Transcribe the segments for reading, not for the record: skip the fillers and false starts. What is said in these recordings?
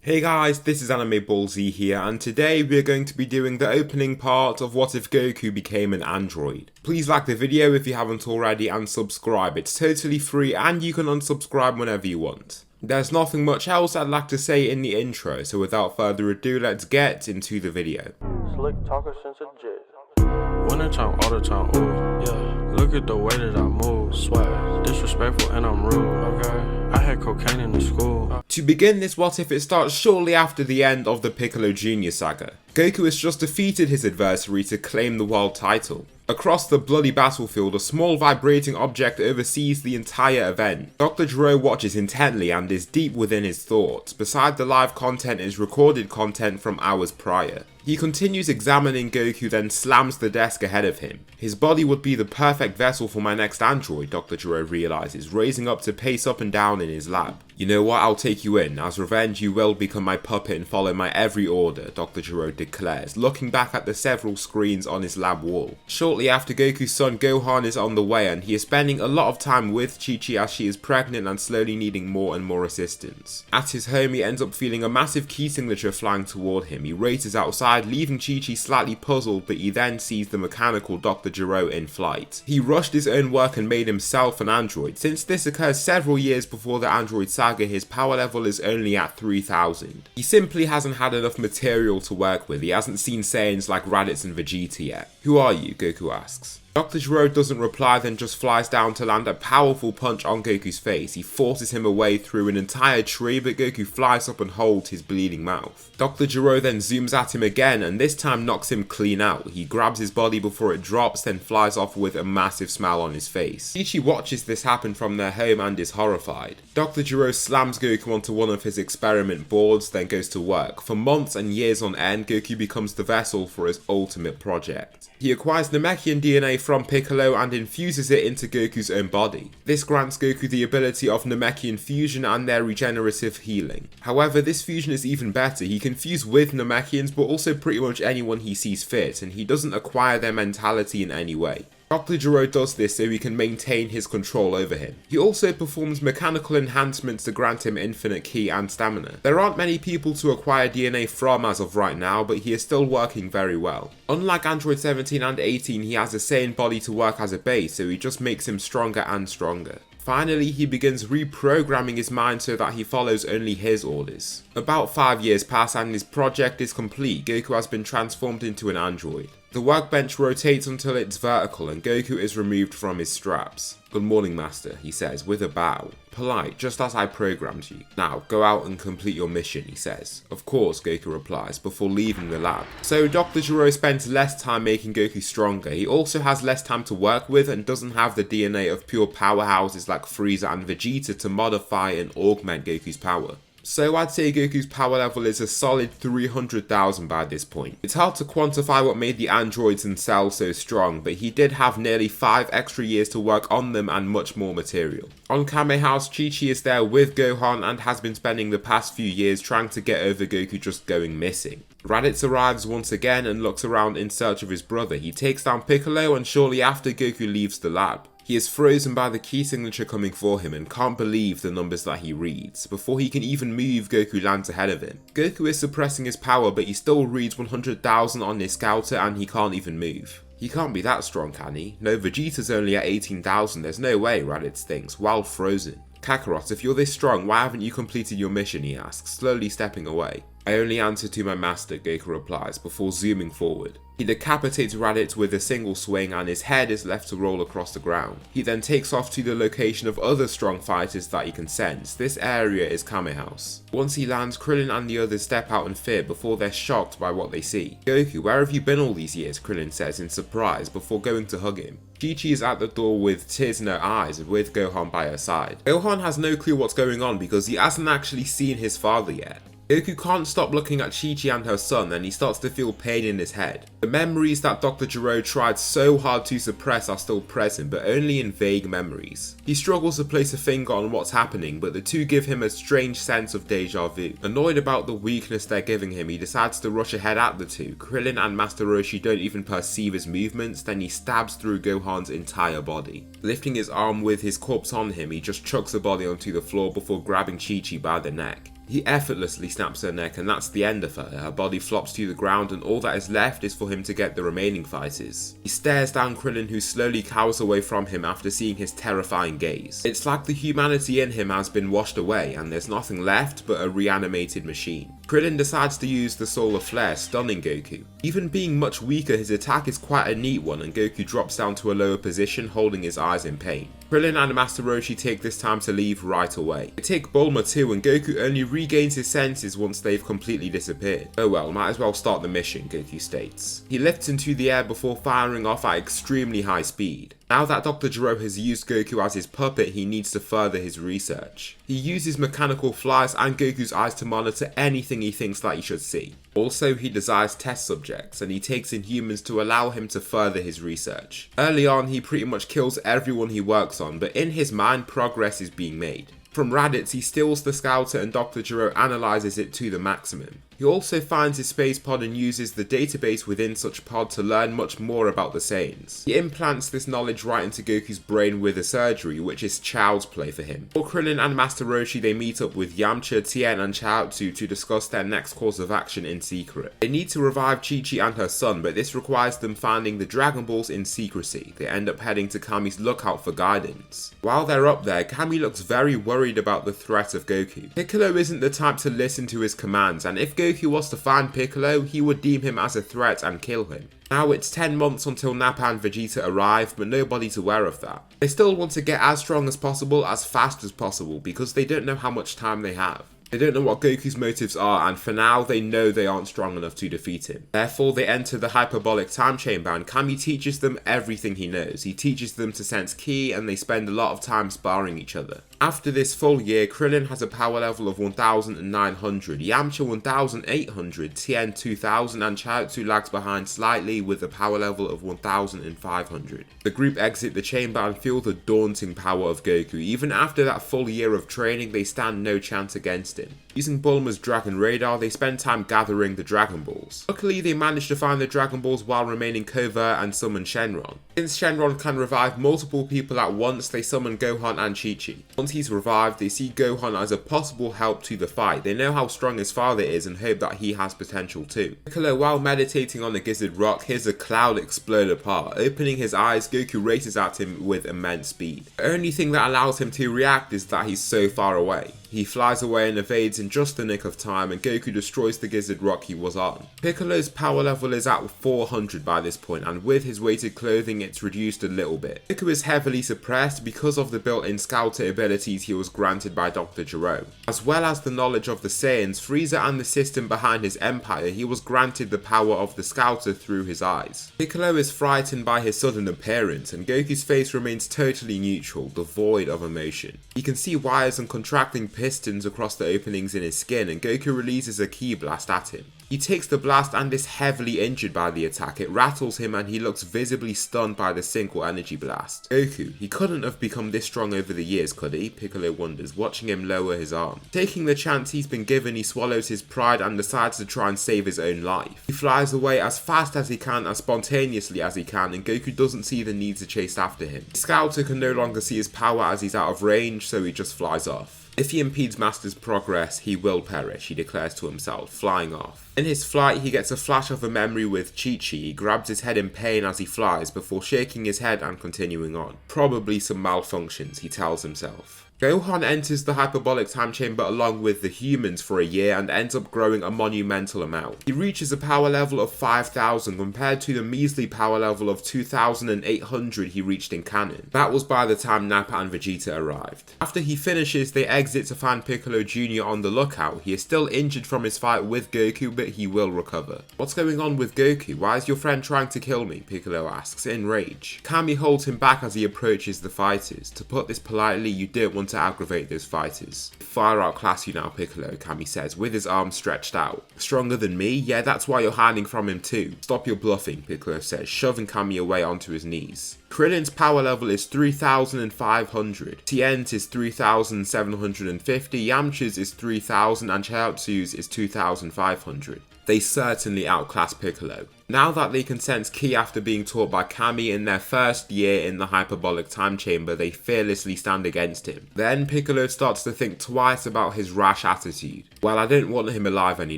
Hey guys, this is Anime Ball Z here, and today we are going to be doing the opening part of What If Goku Became an Android. Please like the video if you haven't already and subscribe, it's totally free and you can unsubscribe whenever you want. There's nothing much else I'd like to say in the intro, so without further ado let's get into the video. Slick talker since a jet. Winter time, all the time, ooh, yeah. Look at the way that I move, swag, disrespectful and I'm rude, okay. I had cocaine in the school. To begin this What If, it starts shortly after the end of the Piccolo Jr. saga. Goku has just defeated his adversary to claim the world title. Across the bloody battlefield, a small vibrating object oversees the entire event. Dr. Gero watches intently and is deep within his thoughts. Beside the live content is recorded content from hours prior. He continues examining Goku, then slams the desk ahead of him. His body would be the perfect vessel for my next android, Dr. Gero realizes, raising up to pace up and down in his lab. You know what, I'll take you in. As revenge, you will become my puppet and follow my every order, Dr. Gero declares, looking back at the several screens on his lab wall. Shortly after, Goku's son Gohan is on the way and he is spending a lot of time with Chi-Chi as she is pregnant and slowly needing more and more assistance. At his home, he ends up feeling a massive key signature flying toward him. He races outside, leaving Chi-Chi slightly puzzled, but he then sees the mechanical Dr. Gero in flight. He rushed his own work and made himself an android. Since this occurs several years before the android saga, his power level is only at 3000. He simply hasn't had enough material to work with. He hasn't seen Saiyans like Raditz and Vegeta yet. Who are you? Goku asks. Dr. Gero doesn't reply, then just flies down to land a powerful punch on Goku's face. He forces him away through an entire tree, but Goku flies up and holds his bleeding mouth. Dr. Gero then zooms at him again and this time knocks him clean out. He grabs his body before it drops, then flies off with a massive smile on his face. Chi-Chi watches this happen from their home and is horrified. Dr. Gero slams Goku onto one of his experiment boards, then goes to work. For months and years on end, Goku becomes the vessel for his ultimate project. He acquires Namekian DNA from Piccolo and infuses it into Goku's own body. This grants Goku the ability of Namekian fusion and their regenerative healing. However, this fusion is even better. He can fuse with Namekians but also pretty much anyone he sees fit, and he doesn't acquire their mentality in any way. Dr. Gero does this so he can maintain his control over him. He also performs mechanical enhancements to grant him infinite ki and stamina. There aren't many people to acquire DNA from as of right now, but he is still working very well. Unlike Android 17 and 18, he has a Saiyan body to work as a base, so he just makes him stronger and stronger. Finally, he begins reprogramming his mind so that he follows only his orders. About 5 years pass and his project is complete. Goku has been transformed into an android. The workbench rotates until it's vertical and Goku is removed from his straps. "Good morning, master," he says with a bow. "Polite, just as I programmed you. Now, go out and complete your mission," he says. "Of course," Goku replies, before leaving the lab. So Dr. Gero spends less time making Goku stronger. He also has less time to work with and doesn't have the DNA of pure powerhouses like Frieza and Vegeta to modify and augment Goku's power. So I'd say Goku's power level is a solid 300,000 by this point. It's hard to quantify what made the androids and cells so strong, but he did have nearly 5 extra years to work on them and much more material. On Kame House, Chi-Chi is there with Gohan and has been spending the past few years trying to get over Goku just going missing. Raditz arrives once again and looks around in search of his brother. He takes down Piccolo and shortly after Goku leaves the lab. He is frozen by the key signature coming for him and can't believe the numbers that he reads. Before he can even move, Goku lands ahead of him. Goku is suppressing his power, but he still reads 100,000 on his scouter and he can't even move. He can't be that strong, can he? No, Vegeta's only at 18,000, there's no way, Raditz thinks, while frozen. "Kakarot, if you're this strong, why haven't you completed your mission?" he asks, slowly stepping away. "I only answer to my master," Goku replies, before zooming forward. He decapitates Raditz with a single swing and his head is left to roll across the ground. He then takes off to the location of other strong fighters that he can sense. This area is Kame House. Once he lands, Krillin and the others step out in fear before they're shocked by what they see. "Goku, where have you been all these years?" Krillin says in surprise before going to hug him. Chi-Chi is at the door with tears in her eyes with Gohan by her side. Gohan has no clue what's going on because he hasn't actually seen his father yet. Goku can't stop looking at Chi-Chi and her son and he starts to feel pain in his head. The memories that Dr. Gero tried so hard to suppress are still present, but only in vague memories. He struggles to place a finger on what's happening, but the two give him a strange sense of deja vu. Annoyed about the weakness they're giving him, he decides to rush ahead at the two. Krillin and Master Roshi don't even perceive his movements, then he stabs through Gohan's entire body. Lifting his arm with his corpse on him, he just chucks the body onto the floor before grabbing Chi-Chi by the neck. He effortlessly snaps her neck and that's the end of her. Her body flops to the ground and all that is left is for him to get the remaining fighters. He stares down Krillin, who slowly cowers away from him after seeing his terrifying gaze. It's like the humanity in him has been washed away and there's nothing left but a reanimated machine. Krillin decides to use the Solar Flare, stunning Goku. Even being much weaker, his attack is quite a neat one and Goku drops down to a lower position, holding his eyes in pain. Krillin and Master Roshi take this time to leave right away. They take Bulma too, and Goku only regains his senses once they've completely disappeared. Oh well, might as well start the mission, Goku states. He lifts into the air before firing off at extremely high speed. Now that Dr. Gero has used Goku as his puppet, he needs to further his research. He uses mechanical flies and Goku's eyes to monitor anything he thinks that he should see. Also, he desires test subjects, and he takes in humans to allow him to further his research. Early on, he pretty much kills everyone he works on, but in his mind, progress is being made. From Raditz, he steals the Scouter and Dr. Gero analyzes it to the maximum. He also finds his space pod and uses the database within such pod to learn much more about the Saiyans. He implants this knowledge right into Goku's brain with a surgery, which is child's play for him. For Krillin and Master Roshi, they meet up with Yamcha, Tien and Chaozu to discuss their next course of action in secret. They need to revive Chi-Chi and her son, but this requires them finding the Dragon Balls in secrecy. They end up heading to Kami's lookout for guidance. While they're up there, Kami looks very worried about the threat of Goku. Piccolo isn't the type to listen to his commands, and if Goku was to find Piccolo, he would deem him as a threat and kill him. Now it's 10 months until Nappa and Vegeta arrive, but nobody's aware of that. They still want to get as strong as possible, as fast as possible, because they don't know how much time they have. They don't know what Goku's motives are, and for now they know they aren't strong enough to defeat him. Therefore they enter the hyperbolic time chamber and Kami teaches them everything he knows. He teaches them to sense ki and they spend a lot of time sparring each other. After this full year, Krillin has a power level of 1900, Yamcha 1800, Tien 2000 and Chaozu lags behind slightly with a power level of 1500. The group exit the chamber and feel the daunting power of Goku. Even after that full year of training, they stand no chance against him. Using Bulma's Dragon Radar, they spend time gathering the Dragon Balls. Luckily, they manage to find the Dragon Balls while remaining covert and summon Shenron. Since Shenron can revive multiple people at once, they summon Gohan and Chi-Chi. Once he's revived, they see Gohan as a possible help to the fight. They know how strong his father is and hope that he has potential too. Piccolo, while meditating on a gizzard rock, hears a cloud explode apart. Opening his eyes, Goku races at him with immense speed. The only thing that allows him to react is that he's so far away. He flies away and evades in just the nick of time, and Goku destroys the gizzard rock he was on. Piccolo's power level is at 400 by this point, and with his weighted clothing it's reduced a little bit. Goku is heavily suppressed because of the built-in Scouter abilities he was granted by Dr. Gero. As well as the knowledge of the Saiyans, Frieza and the system behind his empire, he was granted the power of the Scouter through his eyes. Piccolo is frightened by his sudden appearance, and Goku's face remains totally neutral, devoid of emotion. He can see wires and contracting pistons across the openings in his skin, and Goku releases a ki blast at him. He takes the blast and is heavily injured by the attack. It rattles him and he looks visibly stunned by the single energy blast. Goku, he couldn't have become this strong over the years, could he? Piccolo wonders, watching him lower his arm. Taking the chance he's been given, he swallows his pride and decides to try and save his own life. He flies away as fast as he can, as spontaneously as he can, and Goku doesn't see the need to chase after him. Scouter can no longer see his power as he's out of range, so he just flies off. If he impedes Master's progress, he will perish, he declares to himself, flying off. In his flight, he gets a flash of a memory with Chi-Chi. He grabs his head in pain as he flies before shaking his head and continuing on. Probably some malfunctions, he tells himself. Gohan enters the hyperbolic time chamber along with the humans for a year and ends up growing a monumental amount. He reaches a power level of 5000 compared to the measly power level of 2800 he reached in canon. That was by the time Nappa and Vegeta arrived. After he finishes, they exit to find Piccolo Jr. on the lookout. He is still injured from his fight with Goku, but he will recover. What's going on with Goku? Why is your friend trying to kill me? Piccolo asks, in rage. Kami holds him back as he approaches the fighters. To put this politely, you don't want to aggravate those fighters. Far outclass you now, Piccolo, Kami says, with his arms stretched out. Stronger than me? Yeah, that's why you're hiding from him too. Stop your bluffing, Piccolo says, shoving Kami away onto his knees. Krillin's power level is 3,500, Tien's is 3,750, Yamcha's is 3,000 and Chiaotzu's is 2,500. They certainly outclass Piccolo. Now that they can sense ki after being taught by Kami in their first year in the hyperbolic time chamber, they fearlessly stand against him. Then Piccolo starts to think twice about his rash attitude. "Well, I don't want him alive any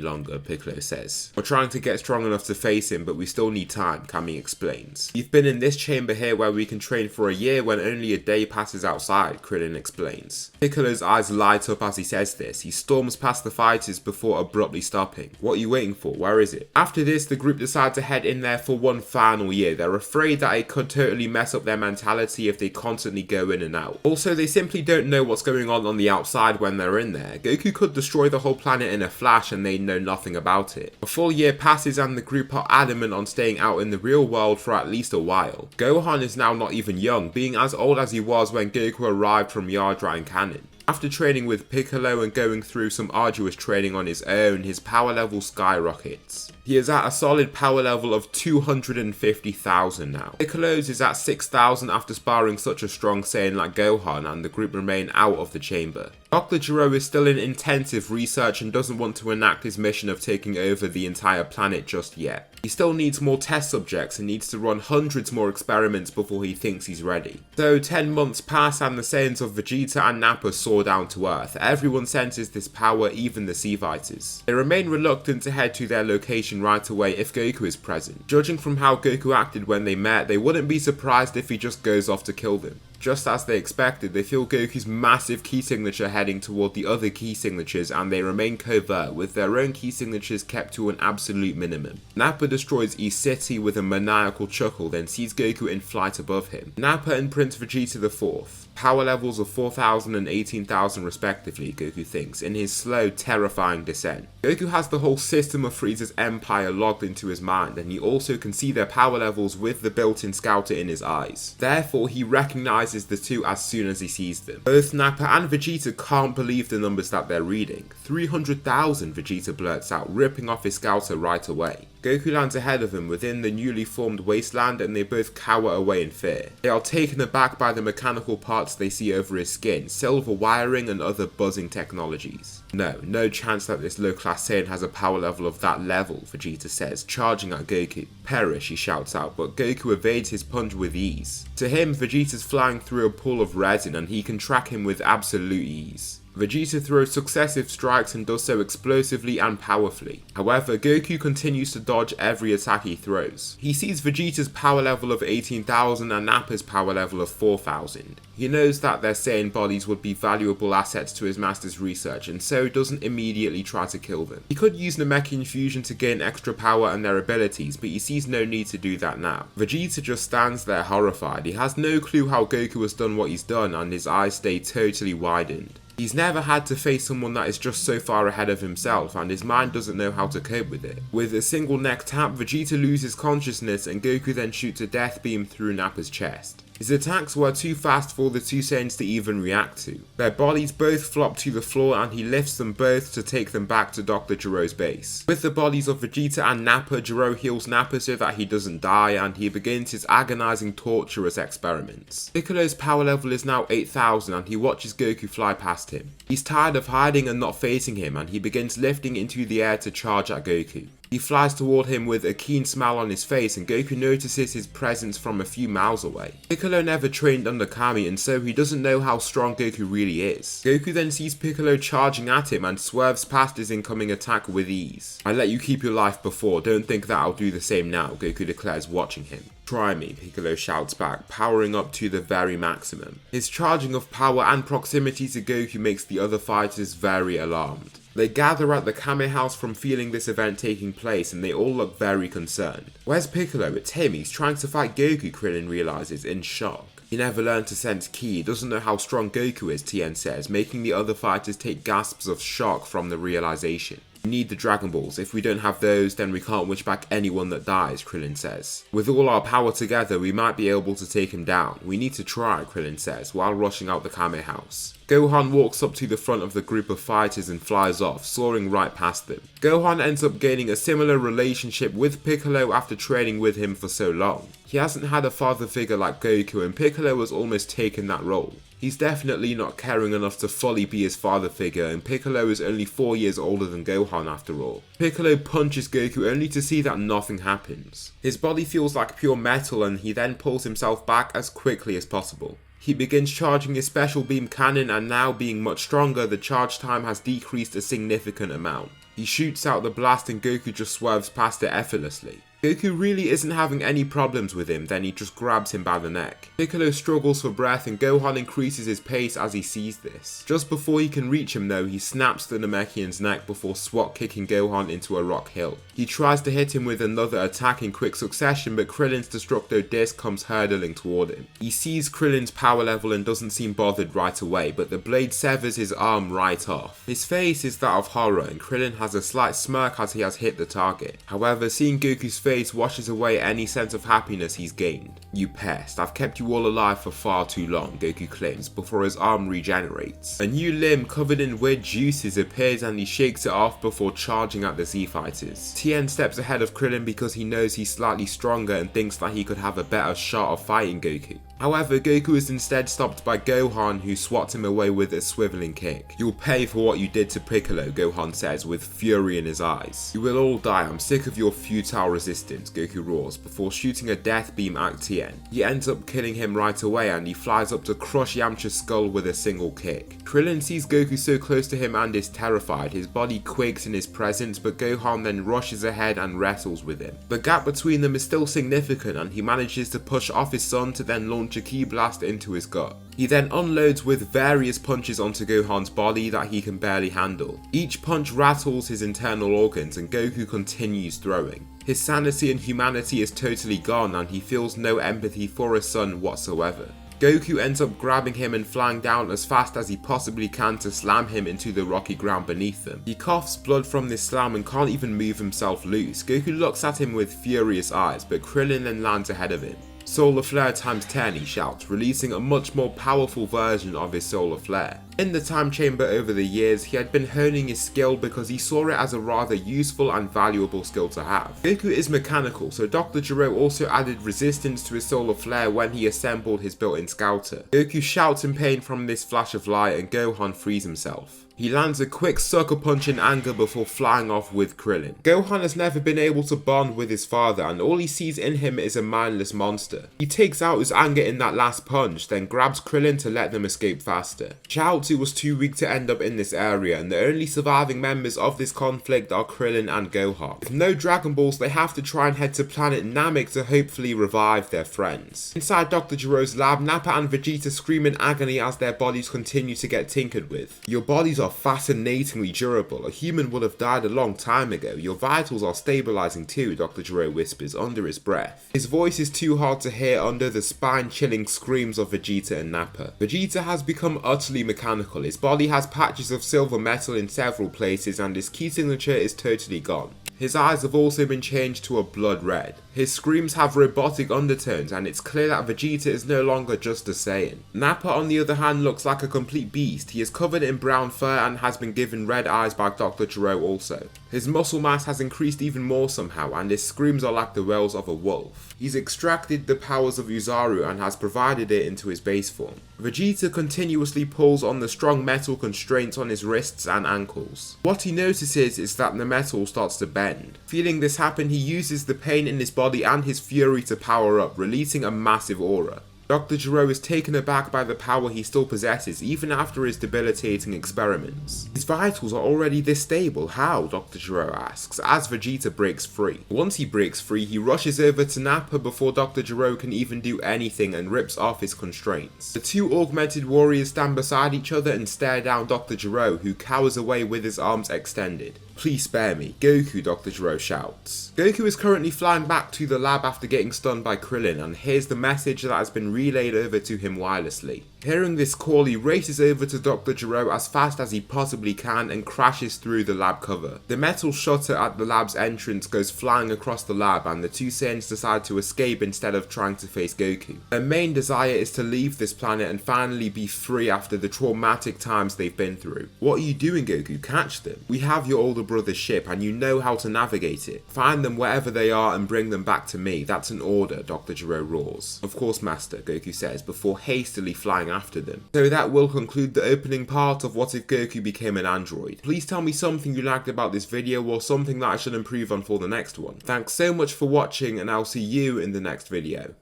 longer," Piccolo says. "We're trying to get strong enough to face him, but we still need time," Kami explains. "You've been in this chamber here where we can train for a year when only a day passes outside," Krillin explains. Piccolo's eyes light up as he says this. He storms past the fighters before abruptly stopping. "What are you waiting for? Where is it?" After this, the group decide to head in there for one final year. They're afraid that it could totally mess up their mentality if they constantly go in and out. Also, they simply don't know what's going on the outside when they're in there. Goku could destroy the whole planet in a flash and they know nothing about it. A full year passes and the group are adamant on staying out in the real world for at least a while. Gohan is now not even young, being as old as he was when Goku arrived from Yardra in Canon. After training with Piccolo and going through some arduous training on his own, his power level skyrockets. He is at a solid power level of 250,000 now. Piccolo's is at 6,000 after sparring such a strong Saiyan like Gohan, and the group remain out of the chamber. Dr. Gero is still in intensive research and doesn't want to enact his mission of taking over the entire planet just yet. He still needs more test subjects and needs to run hundreds more experiments before he thinks he's ready. So 10 months pass and the Saiyans of Vegeta and Nappa soar down to Earth. Everyone senses this power, even the Sea Fighters. They remain reluctant to head to their location right away if Goku is present. Judging from how Goku acted when they met, they wouldn't be surprised if he just goes off to kill them. Just as they expected, they feel Goku's massive key signature heading toward the other key signatures, and they remain covert, with their own key signatures kept to an absolute minimum. Nappa destroys East City with a maniacal chuckle, then sees Goku in flight above him. Nappa and Prince Vegeta IV. Power levels of 4,000 and 18,000 respectively, Goku thinks, in his slow, terrifying descent. Goku has the whole system of Frieza's empire logged into his mind, and he also can see their power levels with the built-in scouter in his eyes. Therefore, he recognizes the two as soon as he sees them. Both Nappa and Vegeta can't believe the numbers that they're reading. 300,000, Vegeta blurts out, ripping off his scouter right away. Goku lands ahead of him within the newly formed wasteland, and they both cower away in fear. They are taken aback by the mechanical parts they see over his skin, silver wiring and other buzzing technologies. No chance that this low-class Saiyan has a power level of that level, Vegeta says, charging at Goku. "Perish," he shouts out, but Goku evades his punch with ease. To him, Vegeta's flying through a pool of resin and he can track him with absolute ease. Vegeta throws successive strikes and does so explosively and powerfully. However, Goku continues to dodge every attack he throws. He sees Vegeta's power level of 18,000 and Nappa's power level of 4,000. He knows that their Saiyan bodies would be valuable assets to his master's research, and so doesn't immediately try to kill them. He could use Namekian fusion to gain extra power and their abilities, but he sees no need to do that now. Vegeta just stands there horrified. He has no clue how Goku has done what he's done, and his eyes stay totally widened. He's never had to face someone that is just so far ahead of himself, and his mind doesn't know how to cope with it. With a single neck tap, Vegeta loses consciousness and Goku then shoots a death beam through Nappa's chest. His attacks were too fast for the two Saiyans to even react to. Their bodies both flop to the floor and he lifts them both to take them back to Dr. Gero's base. With the bodies of Vegeta and Nappa, Gero heals Nappa so that he doesn't die, and he begins his agonizing, torturous experiments. Piccolo's power level is now 8,000 and he watches Goku fly past him. He's tired of hiding and not facing him, and he begins lifting into the air to charge at Goku. He flies toward him with a keen smile on his face, and Goku notices his presence from a few miles away. Piccolo never trained under Kami, and so he doesn't know how strong Goku really is. Goku then sees Piccolo charging at him and swerves past his incoming attack with ease. "I let you keep your life before, don't think that I'll do the same now," Goku declares, watching him. "Try me," Piccolo shouts back, powering up to the very maximum. His charging of power and proximity to Goku makes the other fighters very alarmed. They gather at the Kame house from feeling this event taking place, and they all look very concerned. "Where's Piccolo? It's him, he's trying to fight Goku," Krillin realizes, in shock. "He never learned to sense ki, he doesn't know how strong Goku is," Tien says, making the other fighters take gasps of shock from the realization. We need the Dragon Balls. If we don't have those, then we can't wish back anyone that dies, Krillin says. With all our power together, we might be able to take him down. We need to try, Krillin says, while rushing out the Kame house. Gohan walks up to the front of the group of fighters and flies off, soaring right past them. Gohan ends up gaining a similar relationship with Piccolo after training with him for so long. He hasn't had a father figure like Goku, and Piccolo has almost taken that role. He's definitely not caring enough to fully be his father figure, and Piccolo is only 4 years older than Gohan after all. Piccolo punches Goku only to see that nothing happens. His body feels like pure metal, and he then pulls himself back as quickly as possible. He begins charging his special beam cannon, and now being much stronger, the charge time has decreased a significant amount. He shoots out the blast and Goku just swerves past it effortlessly. Goku really isn't having any problems with him, then he just grabs him by the neck. Piccolo struggles for breath and Gohan increases his pace as he sees this. Just before he can reach him though, he snaps the Namekian's neck before swat kicking Gohan into a rock hill. He tries to hit him with another attack in quick succession, but Krillin's Destructo Disc comes hurtling toward him. He sees Krillin's power level and doesn't seem bothered right away, but the blade severs his arm right off. His face is that of horror and Krillin has a slight smirk as he has hit the target. However, seeing Goku's face washes away any sense of happiness he's gained. "You pest, I've kept you all alive for far too long," Goku claims before his arm regenerates. A new limb covered in weird juices appears and he shakes it off before charging at the Z fighters. Tien steps ahead of Krillin because he knows he's slightly stronger and thinks that he could have a better shot of fighting Goku. However, Goku is instead stopped by Gohan, who swats him away with a swiveling kick. "You'll pay for what you did to Piccolo," Gohan says with fury in his eyes. "You will all die, I'm sick of your futile resistance," Goku roars before shooting a death beam at Tien. He ends up killing him right away and he flies up to crush Yamcha's skull with a single kick. Krillin sees Goku so close to him and is terrified. His body quakes in his presence, but Gohan then rushes ahead and wrestles with him. The gap between them is still significant and he manages to push off his son to then launch a ki blast into his gut. He then unloads with various punches onto Gohan's body that he can barely handle. Each punch rattles his internal organs and Goku continues throwing. His sanity and humanity is totally gone and he feels no empathy for his son whatsoever. Goku ends up grabbing him and flying down as fast as he possibly can to slam him into the rocky ground beneath them. He coughs blood from this slam and can't even move himself loose. Goku looks at him with furious eyes, but Krillin then lands ahead of him. "Solar Flare times 10, he shouts, releasing a much more powerful version of his Solar Flare. In the time chamber over the years, he had been honing his skill because he saw it as a rather useful and valuable skill to have. Goku is mechanical, so Dr. Gero also added resistance to his Solar Flare when he assembled his built-in scouter. Goku shouts in pain from this flash of light and Gohan frees himself. He lands a quick sucker punch in anger before flying off with Krillin. Gohan has never been able to bond with his father and all he sees in him is a mindless monster. He takes out his anger in that last punch, then grabs Krillin to let them escape faster. Chaozu was too weak to end up in this area and the only surviving members of this conflict are Krillin and Gohan. With no Dragon Balls, they have to try and head to planet Namek to hopefully revive their friends. Inside Dr. Gero's lab, Nappa and Vegeta scream in agony as their bodies continue to get tinkered with. "Your bodies are fascinatingly durable. A human would have died a long time ago. Your vitals are stabilizing too," Dr. Gero whispers under his breath. His voice is too hard to hear under the spine-chilling screams of Vegeta and Nappa. Vegeta has become utterly mechanical. His body has patches of silver metal in several places and his key signature is totally gone. His eyes have also been changed to a blood red. His screams have robotic undertones and it's clear that Vegeta is no longer just a Saiyan. Nappa on the other hand looks like a complete beast. He is covered in brown fur and has been given red eyes by Dr. Gero also. His muscle mass has increased even more somehow and his screams are like the wails of a wolf. He's extracted the powers of Uzaru and has provided it into his base form. Vegeta continuously pulls on the strong metal constraints on his wrists and ankles. What he notices is that the metal starts to bend. Feeling this happen, he uses the pain in his body and his fury to power up, releasing a massive aura. Dr. Gero is taken aback by the power he still possesses even after his debilitating experiments. His vitals are already this stable, how? Dr. Gero asks, as Vegeta breaks free. Once he breaks free, he rushes over to Nappa before Dr. Gero can even do anything and rips off his constraints. The two augmented warriors stand beside each other and stare down Dr. Gero, who cowers away with his arms extended. Please spare me, Goku, Dr. Gero shouts. Goku is currently flying back to the lab after getting stunned by Krillin, and here's the message that has been relayed over to him wirelessly. Hearing this call, he races over to Dr. Gero as fast as he possibly can and crashes through the lab cover. The metal shutter at the lab's entrance goes flying across the lab, and the two Saiyans decide to escape instead of trying to face Goku. Their main desire is to leave this planet and finally be free after the traumatic times they've been through. What are you doing, Goku? Catch them. We have your older brother's ship and you know how to navigate it. Find them wherever they are and bring them back to me. That's an order, Dr. Gero roars. Of course, Master, Goku says before hastily flying after them. So that will conclude the opening part of What If Goku Became an Android. Please tell me something you liked about this video or something that I should improve on for the next one. Thanks so much for watching and I'll see you in the next video.